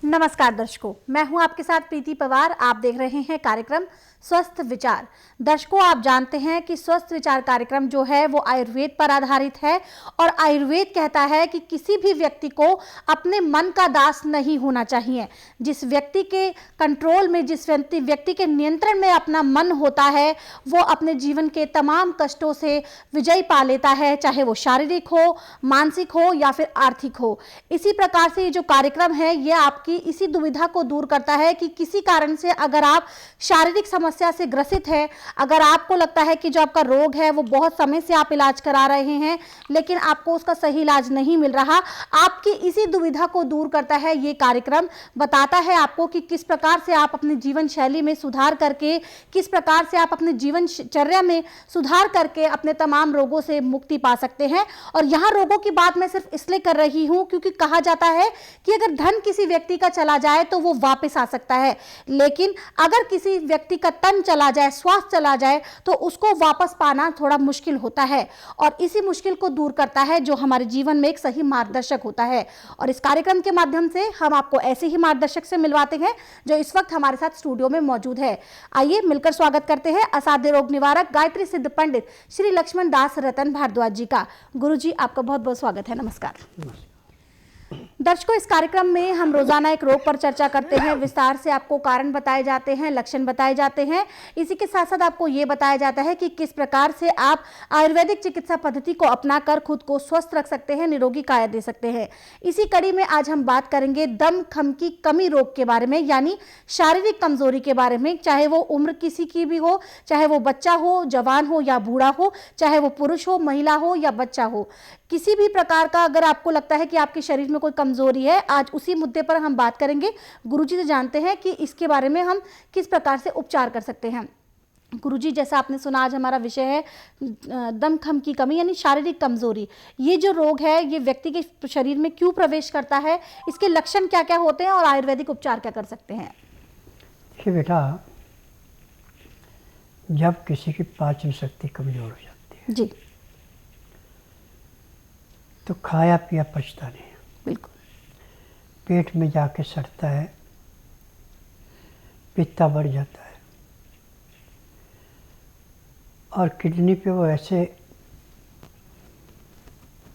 नमस्कार दर्शकों, मैं हूं आपके साथ प्रीति पवार। आप देख रहे हैं कार्यक्रम स्वस्थ विचार। दर्शकों, आप जानते हैं कि स्वस्थ विचार कार्यक्रम जो है वो आयुर्वेद पर आधारित है और आयुर्वेद कहता है कि किसी भी व्यक्ति को अपने मन का दास नहीं होना चाहिए। जिस व्यक्ति के कंट्रोल में, जिस व्यक्ति के नियंत्रण में अपना मन होता है, वो अपने जीवन के तमाम कष्टों से विजय पा लेता है, चाहे वो शारीरिक हो, मानसिक हो या फिर आर्थिक हो। इसी प्रकार से ये जो कार्यक्रम है ये आपकी इसी दुविधा को दूर करता है कि किसी कारण से अगर आप शारीरिक समस्या से ग्रसित हैं, अगर आपको लगता है कि जो आपका रोग है वो बहुत समय से आप इलाज करा रहे हैं लेकिन आपको उसका सही इलाज नहीं मिल रहा, आपकी इसी दुविधा को दूर करता है ये कार्यक्रम। बताता है आपको कि किस प्रकार से आप अपने जीवन शैली में सुधार करके, किस प्रकार से आप अपने जीवनचर्या में सुधार करके अपने तमाम रोगों से मुक्ति पा सकते हैं। और यहाँ रोगों की बात मैं सिर्फ इसलिए कर रही हूँ क्योंकि कहा जाता है कि अगर धन किसी व्यक्ति का चला जाए तो वो वापस आ सकता है, लेकिन अगर किसी व्यक्ति का तन चला जाए, स्वास्थ्य चला जाए, तो उसको वापस पाना थोड़ा मुश्किल होता है। और इसी मुश्किल को दूर करता है जो हमारे जीवन में एक सही मार्गदर्शक होता है। और इस कार्यक्रम के माध्यम से हम आपको ऐसे ही मार्गदर्शक से मिलवाते हैं जो इस वक्त हमारे साथ स्टूडियो में मौजूद है। आइए मिलकर स्वागत करते हैं असाध्य रोग निवारक, गायत्री सिद्ध पंडित श्री लक्ष्मण दास रतन भारद्वाज जी का। गुरु जी, आपका बहुत बहुत स्वागत है। नमस्कार दर्शकों, इस कार्यक्रम में हम रोजाना एक रोग पर चर्चा करते हैं। विस्तार से आपको कारण बताए जाते हैं, लक्षण बताए जाते हैं। इसी के साथ साथ आपको ये बताया जाता है कि किस प्रकार से आप आयुर्वेदिक चिकित्सा पद्धति को अपनाकर खुद को स्वस्थ रख सकते हैं, निरोगी काया दे सकते हैं। इसी कड़ी में आज हम बात करेंगे दम खम की कमी रोग के बारे में, यानी शारीरिक कमजोरी के बारे में। चाहे वो उम्र किसी की भी हो, चाहे वो बच्चा हो, जवान हो या बूढ़ा हो, चाहे वो पुरुष हो, महिला हो या बच्चा हो, किसी भी प्रकार का अगर आपको लगता है कि आपके शरीर में कोई कमजोरी है, आज उसी मुद्दे पर हम बात करेंगे। गुरुजी से जानते हैं कि इसके बारे में हम किस प्रकार से उपचार कर सकते हैं। गुरुजी, जैसा आपने सुना, आज हमारा विषय है दम खम की कमी यानी शारीरिक कमजोरी। ये जो रोग है ये व्यक्ति के शरीर में क्यों प्रवेश करता है, इसके लक्षण क्या क्या होते हैं और आयुर्वेदिक उपचार क्या कर सकते हैं? देखिए बेटा, जब किसी की पाचन शक्ति कमजोर हो जाती है जी, तो खाया पिया पचता नहीं है, बिल्कुल। पेट में जाके सड़ता है, पित्ता बढ़ जाता है और किडनी पे वो ऐसे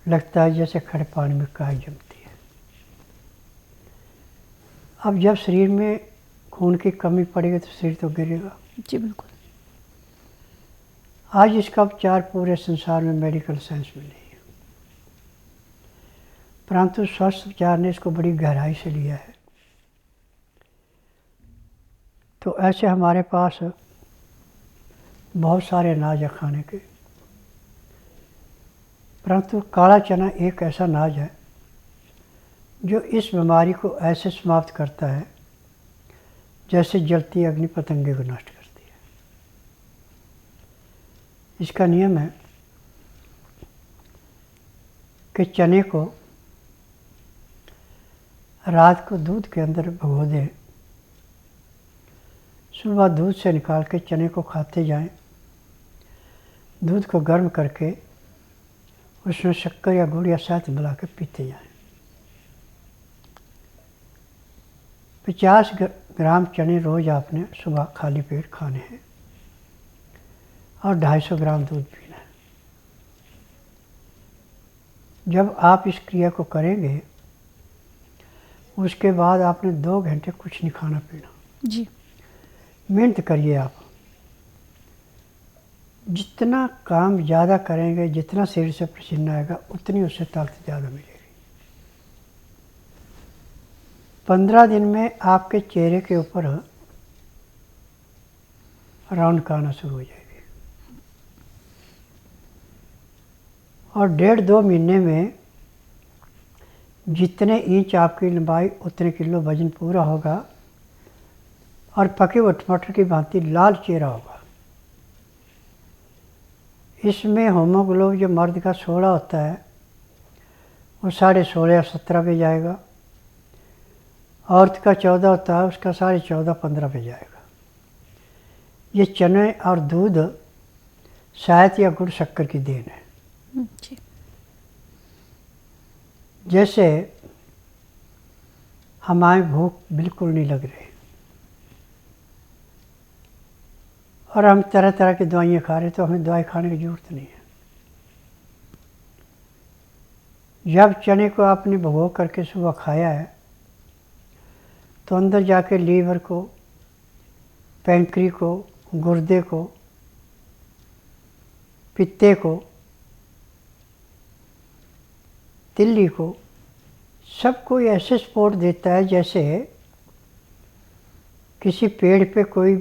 लगता है जैसे खड़े पानी में काई जमती है। अब जब शरीर में खून की कमी पड़ेगी तो शरीर तो गिरेगा। जी बिल्कुल। आज इसका उपचार पूरे संसार में मेडिकल साइंस में नहीं है, परंतु स्वस्थ विचार ने इसको बड़ी गहराई से लिया है। तो ऐसे हमारे पास बहुत सारे अनाज है खाने के, परंतु काला चना एक ऐसा अनाज है जो इस बीमारी को ऐसे समाप्त करता है जैसे जलती अग्नि पतंगे को नष्ट करती है। इसका नियम है कि चने को रात को दूध के अंदर भिगो दें, सुबह दूध से निकाल के चने को खाते जाएं, दूध को गर्म करके उसमें शक्कर या गुड़ या शहद मिला के पीते जाएं। 50 ग्राम चने रोज़ आपने सुबह खाली पेट खाने हैं और 250 ग्राम दूध पीना है। जब आप इस क्रिया को करेंगे उसके बाद आपने 2 घंटे कुछ नहीं खाना पीना। जी, मेहनत करिए आप। जितना काम ज़्यादा करेंगे, जितना शरीर से पसीना आएगा, उतनी उससे ताकत ज़्यादा मिलेगी। 15 दिन में आपके चेहरे के ऊपर रौनक आना शुरू हो जाएगी और 1.5-2 महीने में जितने इंच आपकी लंबाई उतने किलो वजन पूरा होगा और पके हुए टमाटर की भांति लाल चेहरा होगा। इसमें होमोग्लोबिन जो मर्द का 16 होता है वो 16.5 या 17 पे जाएगा, औरत का 14 होता है उसका 14.5-15 पे जाएगा। ये चने और दूध शहद या गुड़ शक्कर की देन है। जी। जैसे हमारी भूख बिल्कुल नहीं लग रही और हम तरह तरह की दवाइयाँ खा रहे, तो हमें दवाई खाने की ज़रूरत नहीं है। जब चने को आपने भिगो करके सुबह खाया है तो अंदर जाके लीवर को, पैंक्री को, गुर्दे को, पित्ते को, तिल्ली को, सबको ऐसे सपोर्ट देता है जैसे किसी पेड़ पे कोई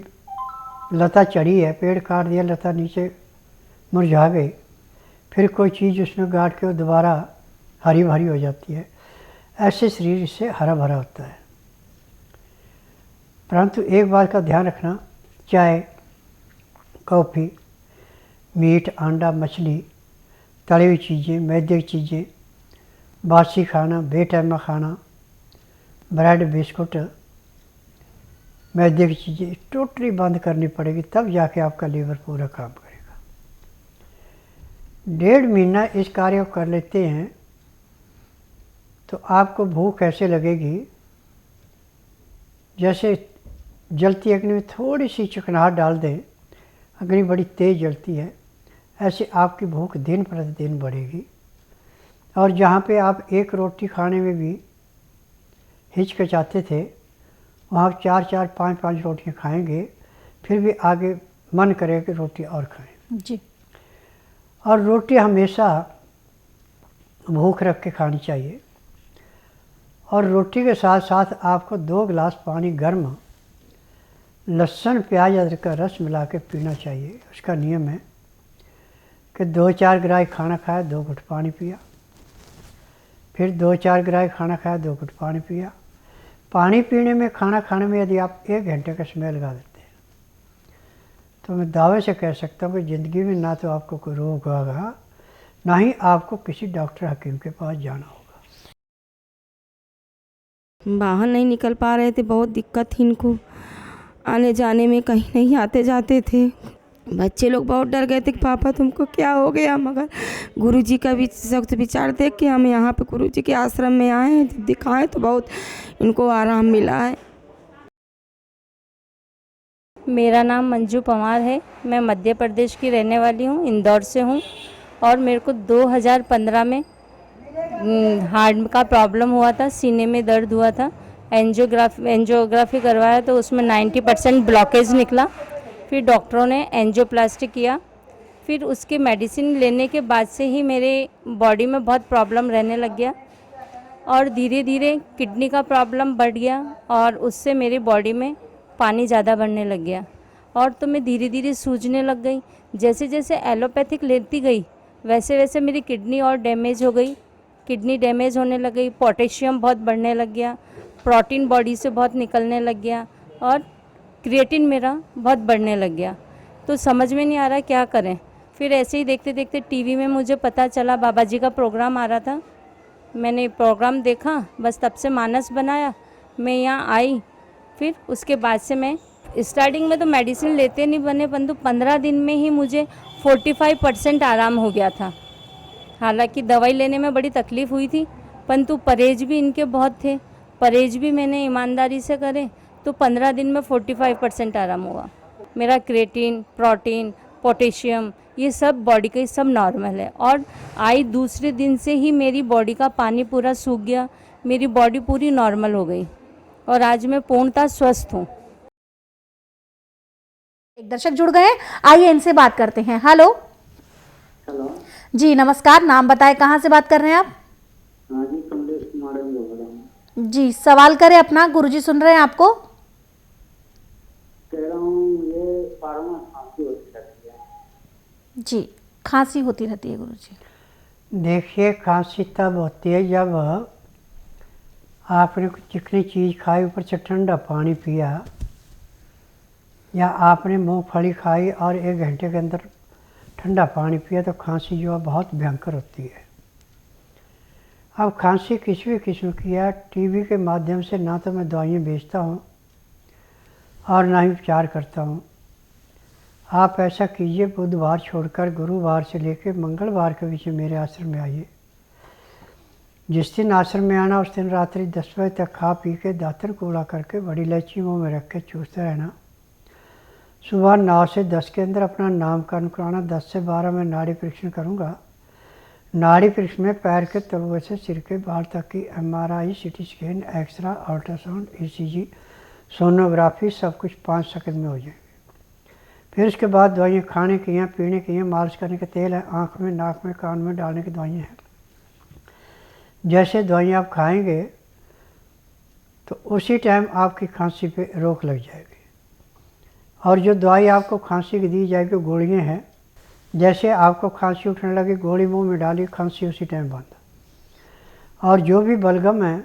लता चढ़ी है, पेड़ काट दिया, लता नीचे मुरझा गई, फिर कोई चीज़ उसमें गाड़ के वो दोबारा हरी भरी हो जाती है। ऐसे शरीर इससे हरा भरा होता है। परंतु एक बात का ध्यान रखना, चाय, कॉफ़ी, मीट, अंडा, मछली, तली हुई चीज़ें, मैदे की चीज़ें, बासी खाना, बेटाइमा खाना, ब्रेड, बिस्कुट, मैदे की चीज़ें टोटली बंद करनी पड़ेगी, तब जाके आपका लीवर पूरा काम करेगा। 1.5 महीना इस कार्य को कर लेते हैं तो आपको भूख कैसे लगेगी, जैसे जलती अग्नि में थोड़ी सी चिकनाहट डाल दें, अग्नि बड़ी तेज़ जलती है, ऐसे आपकी भूख दिन प्रतिदिन बढ़ेगी। और जहाँ पे आप एक रोटी खाने में भी हिचकिचाते थे, वहाँ 4-4, 5-5 रोटियाँ खाएंगे, फिर भी आगे मन करेगा कि रोटी और खाएं जी। और रोटी हमेशा भूख रख के खानी चाहिए। और रोटी के साथ साथ आपको 2 गिलास पानी गर्म लहसुन, प्याज, अदरक का रस मिला के पीना चाहिए। उसका नियम है कि 2-4 ग्रास खाना खाया, 2 घुट पानी पिया, फिर 2-4 ग्रास खाना खाया, 2 घुट पानी पिया। पानी पीने में, खाना खाने में यदि आप 1 घंटे का समय लगा देते हैं तो मैं दावे से कह सकता हूँ कि ज़िंदगी में ना तो आपको कोई रोग होगा, ना ही आपको किसी डॉक्टर हकीम के पास जाना होगा। बाहर नहीं निकल पा रहे थे, बहुत दिक्कत थी इनको आने जाने में, कहीं नहीं आते जाते थे। बच्चे लोग बहुत डर गए थे कि पापा तुमको क्या हो गया, मगर गुरुजी का भी सख्त विचार देख के हम यहाँ पे गुरुजी के आश्रम में आए हैं, जब दिखाएं तो बहुत इनको आराम मिला है। मेरा नाम मंजू पंवार है। मैं मध्य प्रदेश की रहने वाली हूँ, इंदौर से हूँ। और मेरे को 2015 में हार्ट का प्रॉब्लम हुआ था, सीने में दर्द हुआ था। एंजियोग्राफी करवाया तो उसमें 90% ब्लॉकेज निकला। फिर डॉक्टरों ने एंजियोप्लास्टी किया। फिर उसके मेडिसिन लेने के बाद से ही मेरे बॉडी में बहुत प्रॉब्लम रहने लग गया और धीरे धीरे किडनी का प्रॉब्लम बढ़ गया और उससे मेरी बॉडी में पानी ज़्यादा बढ़ने लग गया और तो मैं धीरे धीरे सूजने लग गई। जैसे जैसे एलोपैथिक लेती गई वैसे वैसे मेरी किडनी और डैमेज हो गई, किडनी डैमेज होने लग गई, पोटेशियम बहुत बढ़ने लग गया, प्रोटीन बॉडी से बहुत निकलने लग गया और क्रिएटिन मेरा बहुत बढ़ने लग गया। तो समझ में नहीं आ रहा क्या करें। फिर ऐसे ही देखते देखते टीवी में मुझे पता चला, बाबा जी का प्रोग्राम आ रहा था। मैंने प्रोग्राम देखा, बस तब से मानस बनाया, मैं यहाँ आई। फिर उसके बाद से मैं स्टार्टिंग में तो मेडिसिन लेते नहीं बने, परंतु 15 दिन में ही मुझे 45% आराम हो गया था। हालांकि दवाई लेने में बड़ी तकलीफ़ हुई थी, परंतु परहेज भी इनके बहुत थे, परहेज भी मैंने ईमानदारी से करे तो 15 दिन में 45% आराम हुआ। मेरा क्रिएटिन, प्रोटीन, पोटेशियम ये सब बॉडी का सब नॉर्मल है और आई दूसरे दिन से ही मेरी बॉडी का पानी पूरा सूख गया, मेरी बॉडी पूरी नॉर्मल हो गई और आज मैं पूर्णतः स्वस्थ हूँ। एक दर्शक जुड़ गए, आइए इनसे बात करते हैं। हेलो। हेलो जी नमस्कार, नाम बताएं, कहाँ से बात कर रहे हैं आप? हाँ जी, कमलेश कुमार बोल रहा हूँ। जी सवाल करें अपना, गुरुजी सुन रहे हैं आपको। कह रहा हूँ ये पारवा खांसी होती रहती है। जी खांसी होती रहती है गुरुजी। देखिए, खांसी तब होती है जब आपने कुछ चिकनी चीज़ खाई, ऊपर से ठंडा पानी पिया, या आपने मूंगफली खाई और 1 घंटे के अंदर ठंडा पानी पिया, तो खांसी जो है बहुत भयंकर होती है। अब खांसी किसी भी किस्म की है, टीवी के माध्यम से ना तो मैं दवाइयाँ बेचता हूँ और ना ही उपचार करता हूँ। आप ऐसा कीजिए, बुधवार छोड़कर गुरुवार से लेकर मंगलवार के बीच में मेरे आश्रम में आइए। जिस दिन आश्रम में आना उस दिन रात्रि 10 बजे तक खा पी के दातन कूड़ा करके बड़ी इलायची मुँह में रख के चूसते रहना। सुबह 9 से 10 के अंदर अपना नामकरण कराना। 10 से 12 में नाड़ी परीक्षण करूँगा। नाड़ी परीक्षण में पैर के तलुए से सिर के बाल तक की MRI, CT scan, x-ray, ultrasound, ECG, sonography सब कुछ 5 सेकंड में हो जाएगी। फिर उसके बाद दवाइयाँ खाने की हैं, पीने की हैं, मालिश करने के तेल है, आँख में, नाक में, कान में डालने की दवाइयाँ हैं। जैसे दवाइयाँ आप खाएंगे तो उसी टाइम आपकी खांसी पे रोक लग जाएगी। और जो दवाई आपको खांसी की दी जाएगी गोलियाँ हैं, जैसे आपको खांसी उठने लगी गोली मुंह में डाली, खांसी उसी टाइम बंद। और जो भी बलगम है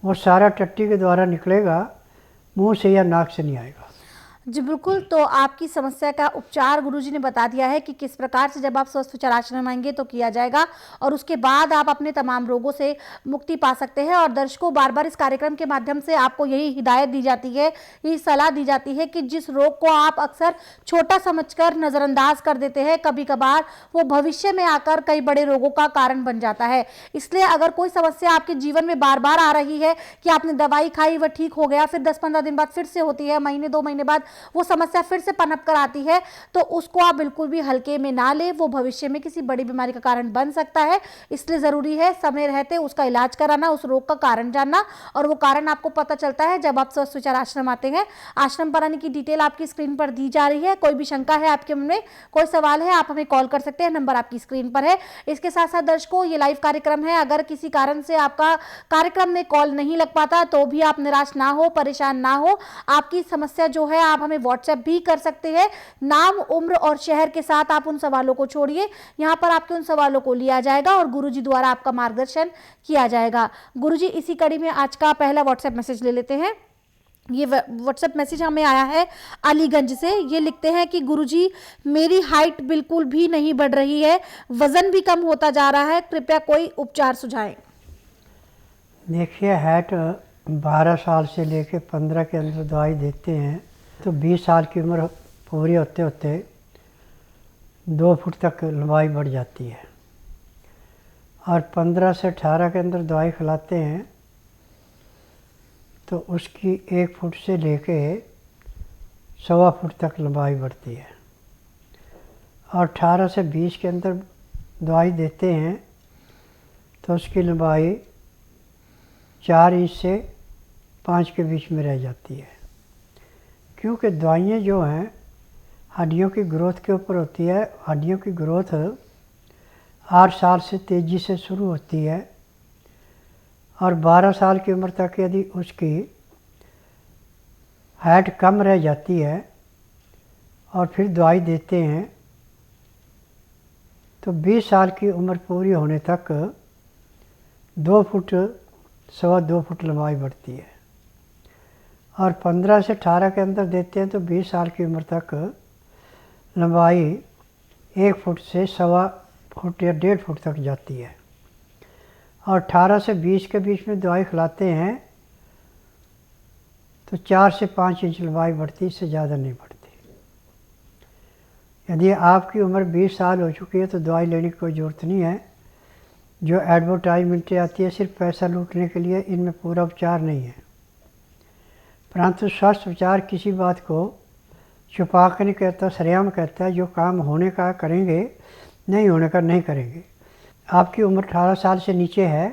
वो सारा टट्टी के द्वारा निकलेगा, मुंह से या नाक से नहीं आएगा। जी बिल्कुल, तो आपकी समस्या का उपचार गुरुजी ने बता दिया है कि किस प्रकार से जब आप स्वस्थ विचार आश्रम आएंगे तो किया जाएगा और उसके बाद आप अपने तमाम रोगों से मुक्ति पा सकते हैं। और दर्शकों, बार बार इस कार्यक्रम के माध्यम से आपको यही हिदायत दी जाती है, यही सलाह दी जाती है कि जिस रोग को आप अक्सर छोटा समझकर नज़रअंदाज कर देते हैं, कभी कभार वो भविष्य में आकर कई बड़े रोगों का कारण बन जाता है। इसलिए अगर कोई समस्या आपके जीवन में बार बार आ रही है कि आपने दवाई खाई वह ठीक हो गया, फिर 10-15 दिन बाद फिर से होती है, महीने 2 महीने बाद वो समस्या फिर से पनप कर आती है, तो उसको आप बिल्कुल भी हल्के में ना ले, वो भविष्य में किसी बड़ी बीमारी का कारण बन सकता है। इसलिए ज़रूरी है समय रहते उसका इलाज कराना, उस रोग का कारण जानना, और वो कारण आपको पता चलता है जब आप स्वस्थ विचार आश्रम आते हैं। आश्रम पर आने की डिटेल आपकी स्क्रीन पर दी जा रही है। कोई भी शंका है आपके मन में, कोई सवाल है, आप हमें कॉल कर सकते हैं, नंबर आपकी स्क्रीन पर है। इसके साथ साथ दर्शकों, ये लाइव कार्यक्रम है, अगर किसी कारण से आपका कार्यक्रम में कॉल नहीं लग पाता तो भी आप निराश ना हो, परेशान ना हो। आपकी समस्या जो है आप हमें व्हाट्सएप भी कर सकते हैं। नाम, उम्र और शहर के साथ आप उन सवालों को छोड़िए, यहाँ पर आपके उन सवालों को लिया जाएगा और गुरुजी द्वारा आपका मार्गदर्शन किया जाएगा। गुरुजी, इसी कड़ी में आज का पहला व्हाट्सएप मैसेज ले लेते हैं। ये व्हाट्सएप मैसेज हमें आया है अलीगंज से। ये लिखते हैं कि गुरुजी, मेरी हाइट बिल्कुल भी नहीं बढ़ रही है, वजन भी कम होता जा रहा है, कृपया कोई उपचार सुझाएं। देखिए, हाइट 12 साल से लेके 15 के अंदर दवाई देते हैं तो 20 साल की उम्र पूरी होते होते 2 फुट तक लंबाई बढ़ जाती है। और 15 से 18 के अंदर दवाई खिलाते हैं तो उसकी 1 फुट से लेके 1.25 फुट तक लंबाई बढ़ती है। और 18 से 20 के अंदर दवाई देते हैं तो उसकी लंबाई 4 इंच से 5 के बीच में रह जाती है। क्योंकि दवाइयाँ जो हैं हड्डियों की ग्रोथ के ऊपर होती है। हड्डियों की ग्रोथ 8 साल से तेज़ी से शुरू होती है और 12 साल की उम्र तक यदि उसकी हाइट कम रह जाती है और फिर दवाई देते हैं तो 20 साल की उम्र पूरी होने तक 2 फुट 2.25 फुट लंबाई बढ़ती है। और 15 से 18 के अंदर देते हैं तो 20 साल की उम्र तक लंबाई 1 फुट से 1.25 फुट या 1.5 फुट तक जाती है। और 18 से 20 के बीच में दवाई खिलाते हैं तो 4 से 5 इंच लंबाई बढ़ती, इससे ज़्यादा नहीं बढ़ती। यदि आपकी उम्र 20 साल हो चुकी है तो दवाई लेने की कोई ज़रूरत नहीं है। जो एडवर्टाइजमेंटें आती है सिर्फ पैसा लूटने के लिए, इनमें पूरा उपचार नहीं है। परंतु स्वस्थ विचार किसी बात को छुपा कर नहीं कहता, सरेआम कहता है। जो काम होने का करेंगे, नहीं होने का नहीं करेंगे। आपकी उम्र 18 साल से नीचे है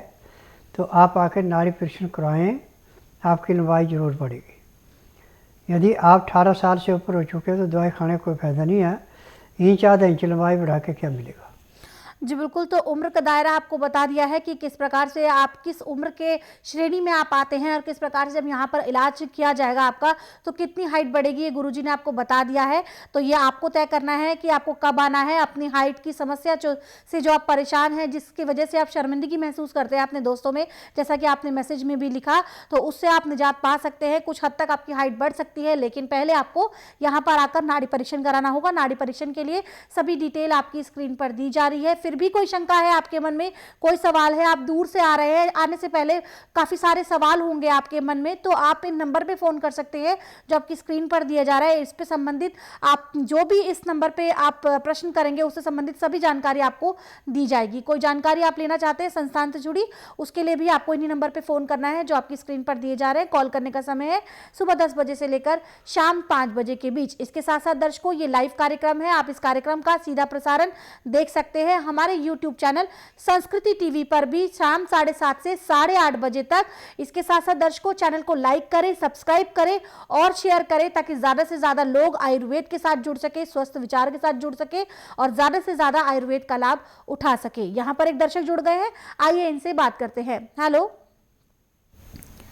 तो आप आकर नाड़ी परीक्षण करवाएं, आपकी लंबाई ज़रूर बढ़ेगी। यदि आप 18 साल से ऊपर हो चुके हैं तो दवाई खाने का कोई फ़ायदा नहीं है। इंच आधा इंच लंबाई बढ़ा के क्या मिलेगा। जी बिल्कुल, तो उम्र का दायरा आपको बता दिया है कि किस प्रकार से आप किस उम्र के श्रेणी में आप आते हैं और किस प्रकार से जब यहाँ पर इलाज किया जाएगा आपका तो कितनी हाइट बढ़ेगी, ये गुरुजी ने आपको बता दिया है। तो ये आपको तय करना है कि आपको कब आना है। अपनी हाइट की समस्या से जो आप परेशान हैं, जिसकी वजह से आप शर्मिंदगी महसूस करते हैं अपने दोस्तों में, जैसा कि आपने मैसेज में भी लिखा, तो उससे आप निजात पा सकते हैं। कुछ हद तक आपकी हाइट बढ़ सकती है, लेकिन पहले आपको यहाँ पर आकर नाड़ी परीक्षण कराना होगा। नाड़ी परीक्षण के लिए सभी डिटेल आपकी स्क्रीन पर दी जा रही है। फिर फिर भी कोई शंका है आपके मन में, कोई सवाल है, आप दूर से आ रहे हैं, आने से पहले काफ़ी सारे सवाल होंगे आपके मन में, तो आप इन नंबर पे फ़ोन कर सकते हैं जो आपकी स्क्रीन पर दिया जा रहा है। इस पे संबंधित आप जो भी इस नंबर पे आप प्रश्न करेंगे उससे संबंधित सभी जानकारी आपको दी जाएगी। कोई जानकारी आप लेना चाहते हैं संस्थान से जुड़ी, उसके लिए भी आपको इन्हीं नंबर पे फ़ोन करना है जो आपकी स्क्रीन पर दिए जा रहे हैं। कॉल करने का समय है सुबह 10 बजे से लेकर शाम 5 बजे के बीच। इसके साथ साथ दर्शकों, ये लाइव कार्यक्रम है, आप इस कार्यक्रम का सीधा प्रसारण देख सकते हैं हमारे यूट्यूब चैनल संस्कृति टीवी पर भी शाम 7:30 से 8:30 बजे तक। इसके साथ साथ दर्शकों, चैनल को लाइक करें, सब्सक्राइब करें और शेयर करें ताकि ज्यादा से ज्यादा लोग आयुर्वेद के साथ जुड़ सके, स्वस्थ विचार के साथ जुड़ सके और ज्यादा से ज्यादा आयुर्वेद का लाभ उठा सके। यहाँ पर एक दर्शक जुड़ गए हैं, आइए इनसे बात करते हैं। हेलो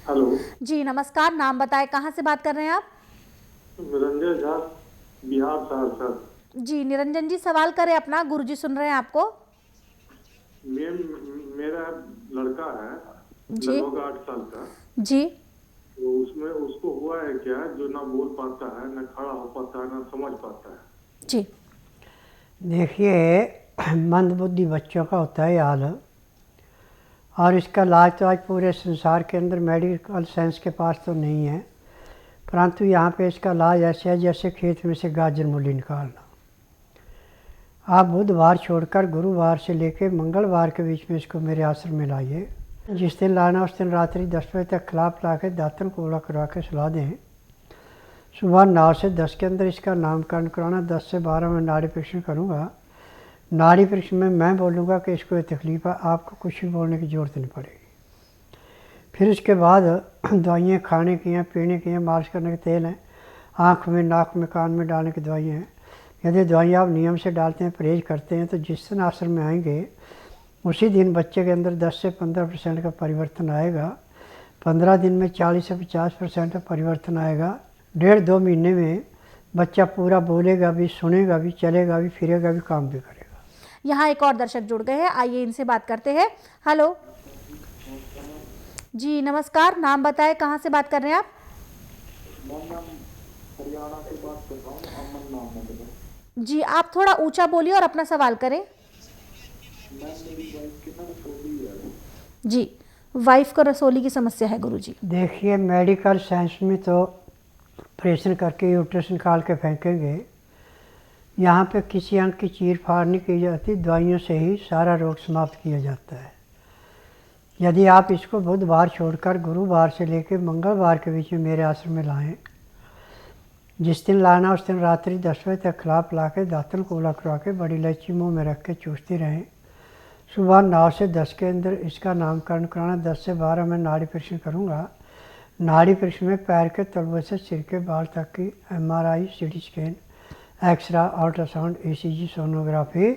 हेलो जी, नमस्कार, नाम बताएं, कहाँ से बात कर रहे हैं आप? निरंजन झा, बिहार सहरसा। जी निरंजन जी, सवाल करें अपना, गुरुजी सुन रहे हैं आपको। मेरा लड़का है जी। लगभग 8 साल का। जी तो उसमें उसको हुआ है क्या, जो ना बोल पाता है, ना खड़ा हो पाता है, ना समझ पाता है। जी देखिए, मंदबुद्धि बच्चों का होता है हाल, और इसका इलाज तो आज पूरे संसार के अंदर मेडिकल साइंस के पास तो नहीं है, परंतु यहाँ पे इसका इलाज ऐसे है जैसे खेत में से गाजर मूली निकालना। आप बुधवार छोड़कर गुरुवार से लेकर मंगलवार के बीच में इसको मेरे आश्रम में लाइए। जिस दिन लाना उस दिन रात्रि 10 बजे तक खिलाफ ला के दातन कोड़ा करवा के सुला दें। सुबह 9 से 10 के अंदर इसका नामकरण कराना। 10 से 12 में नाड़ी परीक्षण करूँगा। नाड़ी परीक्षण में मैं बोलूँगा कि इसको ये तकलीफ है, आपको कुछ भी बोलने की ज़रूरत नहीं पड़ेगी। फिर उसके बाद दवाइयाँ खाने की हैं, पीने की हैं, मालिश करने के तेल हैं, आँख में, नाक में, कान में डालने की दवाइयाँ हैं। यदि दवाइयाँ आप नियम से डालते हैं, परहेज करते हैं, तो जिस दिन आश्रम में आएंगे उसी दिन बच्चे के अंदर 10 से 15% का परिवर्तन आएगा। 15 दिन में 40 से 50% का परिवर्तन आएगा। 1.5-2 महीने में बच्चा पूरा बोलेगा भी, सुनेगा भी, चलेगा भी, फिरेगा भी, काम भी करेगा। यहाँ एक और दर्शक जुड़ गए हैं, आइए इनसे बात करते हैं। हेलो जी, नमस्कार, नाम बताएं, कहाँ से बात कर रहे हैं आप? हरियाणा से बात कर रहा हूँ, अमन नाम है मेरा। जी, आप थोड़ा ऊंचा बोलिए और अपना सवाल करें। मेरी वाइफ की ना रसोली है। जी, वाइफ को रसोली की समस्या है गुरुजी। देखिए, मेडिकल साइंस में तो ऑपरेशन करके यूट्रस निकाल के फेंकेंगे। यहाँ पे किसी अंग की चीर फाड़ नहीं की जाती, दवाइयों से ही सारा रोग समाप्त किया जाता है। यदि आप इसको बुधवार छोड़कर गुरुवार से लेकर मंगलवार के बीच में मेरे आश्रम में लाएं, जिस दिन लाना उस दिन रात्रि 10 बजे तक खिलाफ ला के दातन कोला करवा के बड़ी इलायची मुँह में रख के चूसते रहें। सुबह 9 से 10 के अंदर इसका नामकरण कराना। 10 से 12 में नाड़ी परीक्षण करूँगा। नाड़ी परीक्षण में पैर के तलवे से सिर के बाल तक की MRI, CT scan, x-ray, ultrasound, ECG, sonography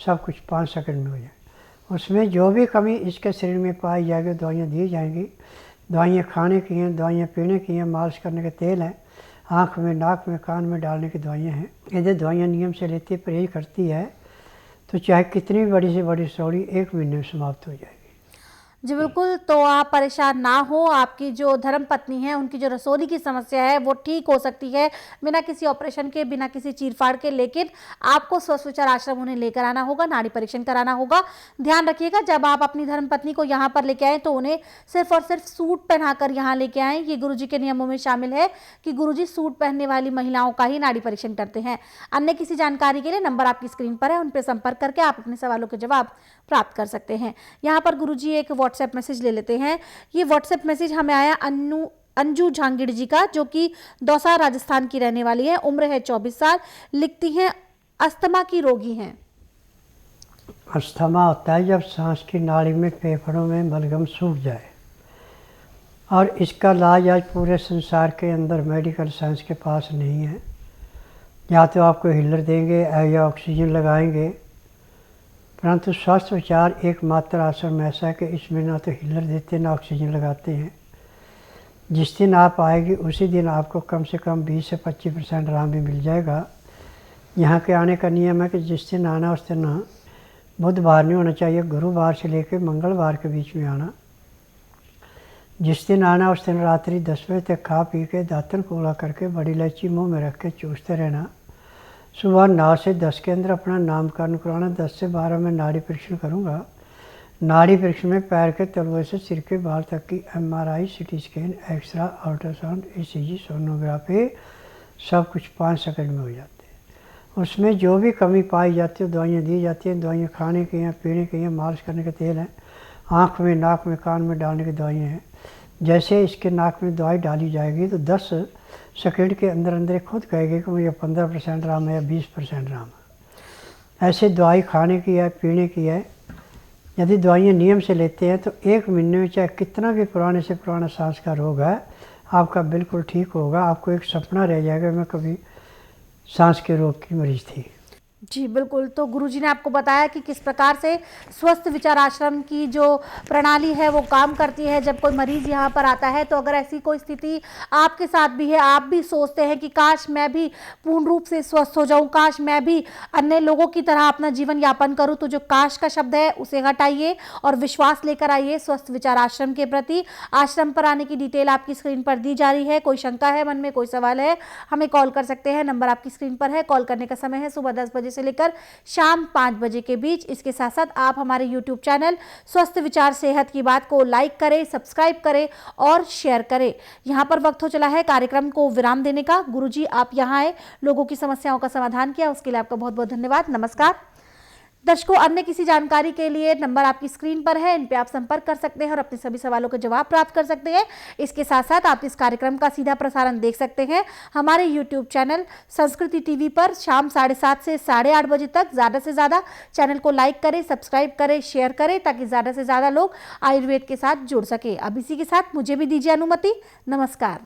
सब कुछ 5 सेकंड में हो जाए। उसमें जो भी कमी इसके शरीर में पाई जाएगी दवाइयाँ दी जाएंगी। दवाइयाँ खाने की हैं, दवाइयाँ पीने की हैं, मालिश करने के तेल हैं, आँख में, नाक में, कान में डालने की दवाइयाँ हैं। यदि दवाइयाँ नियम से लेती है, परहेज करती है, तो चाहे कितनी बड़ी से बड़ी रसोली 1 महीने में समाप्त हो जाएगी। जी बिल्कुल, तो आप परेशान ना हो, आपकी जो धर्म पत्नी है उनकी जो रसोली की समस्या है वो ठीक हो सकती है बिना किसी ऑपरेशन के, बिना किसी चीरफाड़ के। लेकिन आपको स्वस्थ विचार आश्रम उन्हें लेकर आना होगा, नाड़ी परीक्षण कराना होगा। ध्यान रखिएगा, जब आप अपनी धर्म पत्नी को यहाँ पर लेके आए तो उन्हें सिर्फ और सिर्फ सूट पहनाकर यहाँ लेके आएँ। ये गुरुजी के नियमों में शामिल है कि गुरुजी सूट पहनने वाली महिलाओं का ही नाड़ी परीक्षण करते हैं। अन्य किसी जानकारी के लिए नंबर आपकी स्क्रीन पर है, उन पर संपर्क करके आप अपने सवालों के जवाब प्राप्त कर सकते हैं। यहाँ पर गुरुजी एक व्हाट्सएप मैसेज ले लेते हैं। ये व्हाट्सएप मैसेज हमें आया अंजू झांगिड़ जी का, जो कि दौसा राजस्थान की रहने वाली है, उम्र है 24 साल, लिखती हैं अस्थमा की रोगी हैं। अस्थमा होता है जब सांस की नाली में, फेफड़ों में बलगम सूख जाए, और इसका इलाज आज पूरे संसार के अंदर मेडिकल साइंस के पास नहीं है। या तो आपको हिलर देंगे या ऑक्सीजन लगाएंगे, परंतु स्वस्थ विचार एकमात्र आश्रम ऐसा है कि इसमें ना तो हिलर देते ना ऑक्सीजन लगाते हैं। जिस दिन आप आएगी उसी दिन आपको कम से कम 20 से 25% आराम भी मिल जाएगा। यहाँ के आने का नियम है कि जिस दिन आना उस दिन ना, बुधवार नहीं होना चाहिए, गुरुवार से लेकर मंगलवार के बीच में आना। जिस दिन आना उस दिन रात्रि 10 बजे तक खा पी के दातन कोला करके बड़ी इलायची मुँह में रख के चूसते रहना। सुबह 9 से 10 के अंदर अपना नामकरण करवाना। 10 से 12 में नाड़ी परीक्षण करूँगा। नाड़ी परीक्षण में पैर के तलवे से सिर के बाल तक की MRI, CT scan, x-ray, ultrasound, ECG, sonography सब कुछ 5 सेकंड में हो जाते हैं। उसमें जो भी कमी पाई जाती है दवाइयाँ दी जाती हैं। दवाइयाँ खाने की हैं, पीने की हैं, मालिश करने के तेल हैं, आँख में, नाक में, कान में डालने की दवाइयाँ हैं। जैसे इसके नाक में दवाई डाली जाएगी तो 10 सेकंड के अंदर अंदर ये खुद कहेगी कि मुझे 15% आराम है या 20% आराम है। ऐसे दवाई खाने की है, पीने की है। यदि दवाइयाँ नियम से लेते हैं तो 1 महीने में चाहे कितना भी पुराने से पुराना सांस का रोग है आपका बिल्कुल ठीक होगा। आपको एक सपना रह जाएगा मैं कभी सांस के रोग की मरीज थी। जी बिल्कुल। तो गुरुजी ने आपको बताया कि किस प्रकार से स्वस्थ विचार आश्रम की जो प्रणाली है वो काम करती है। जब कोई मरीज यहाँ पर आता है तो अगर ऐसी कोई स्थिति आपके साथ भी है, आप भी सोचते हैं कि काश मैं भी पूर्ण रूप से स्वस्थ हो जाऊं, काश मैं भी अन्य लोगों की तरह अपना जीवन यापन करूं, तो जो काश का शब्द है उसे हटाइए और विश्वास लेकर आइए स्वस्थ विचार आश्रम के प्रति। आश्रम पर आने की डिटेल आपकी स्क्रीन पर दी जा रही है। कोई शंका है मन में, कोई सवाल है, हमें कॉल कर सकते हैं। नंबर आपकी स्क्रीन पर है। कॉल करने का समय है सुबह 10 बजे से लेकर शाम 5 बजे के बीच। इसके साथ साथ आप हमारे YouTube चैनल स्वस्थ विचार सेहत की बात को लाइक करें, सब्सक्राइब करें और शेयर करें। यहाँ पर वक्त हो चला है कार्यक्रम को विराम देने का। गुरुजी आप यहाँ आए, लोगों की समस्याओं का समाधान किया, उसके लिए आपका बहुत बहुत धन्यवाद। नमस्कार। दर्शकों, अन्य किसी जानकारी के लिए नंबर आपकी स्क्रीन पर है, इन पे आप संपर्क कर सकते हैं और अपने सभी सवालों के जवाब प्राप्त कर सकते हैं। इसके साथ साथ आप इस कार्यक्रम का सीधा प्रसारण देख सकते हैं हमारे YouTube चैनल संस्कृति टीवी पर शाम 7:30 से 8:30 बजे तक। ज़्यादा से ज़्यादा चैनल को लाइक करें, सब्सक्राइब करें, शेयर करें ताकि ज़्यादा से ज़्यादा लोग आयुर्वेद के साथ जुड़ सके। अब इसी के साथ मुझे भी दीजिए अनुमति। नमस्कार।